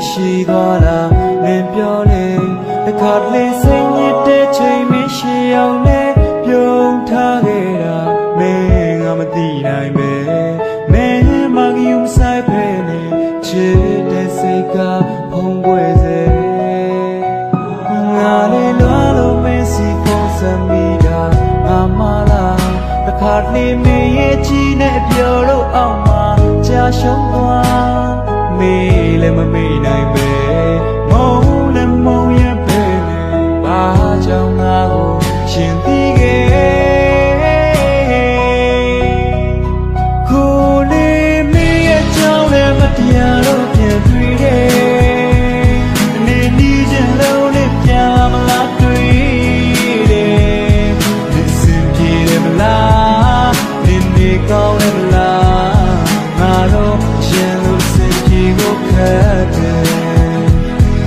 ရှိသွားတာလင်းပြောလေတစ်ခါတလေစိတ်ညစ်တဲ့ချိန်မရှိအောင်လဲပြုံးထားခဲ့တာမင်းငါမသိနိုင်ပဲမင်းမကယူဆိုင်ဖဲနေချစ်တဲ့စိတ်ကဖုံးကွယ်စေငါလေးလွားလို့မင်းစီဖုံးစမိတာငါမလားတစ်ခါတလေမင်းရဲ့ချီနဲ့ပြောလို့အောင်မှာကြာရှုံးသွားမေးလည်းမမေးနိုင်ပဲမုန်းလည်းမုန်းရပဲဘာကြောင့်ငါကိုရှင်သိခဲ့ကိုလေးမင်းရဲ့ကြောင့်လည်းမတရားတော့ပြန်တွေ့တယ်အနေနီးချင်လို့နဲ့ပြန်မလားတွေ့တယ်ဒီစင်ပြေတယ်မလားဒီနေကောင်းတယ်မလားငါတော့ရှင်လို့စင်ပြေကိုခတ်တယ်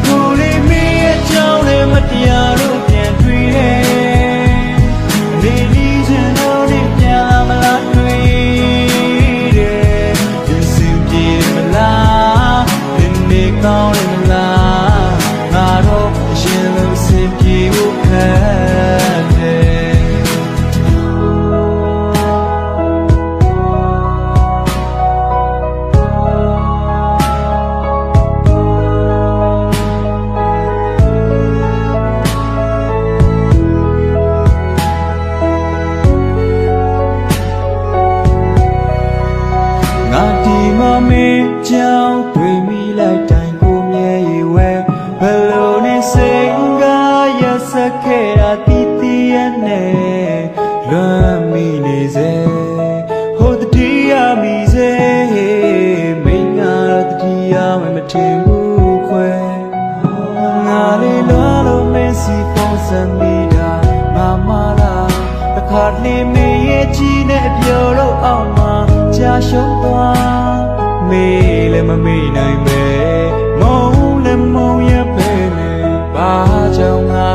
ကိုလေးမင်းရဲ့ကြောင့်လည်းမတရားတော့ပြန်တွေ့တယ်အနေနီးချင်လို့နဲ့ပြန်မလားတွေ့တယ်ဒီစင်ပြေတယ်မလားဒီနေကောင်းတယ်မလားငါတော့ရှင်လို့စင်ပြေကိုခတ်တယ်ငါဒီမမင်းကြောင့်တွေ့မိလိုက်တိုင်းကိုမြဲရဝဲဘယ်လိုနဲ့စိတ်ကရဆက်ခဲ့တာတီးတီးရနဲ့လွမ်းမိနေစေဟိုတတိယမိစေမင်းငါတတိယမထင်ဘူးခွဲငါလေးလွားလို့မင်းစီဖုံးစမိတာငါမလားတစ်ခါတလေမင်းရဲ့ချီနဲ့ပြောလို့အောင်မှာကြာရှုံးသွားမေးလည်းမမေးနိုင်ပဲမုန်းလည်းမုန်းရပဲဘာကြောင့်ငါ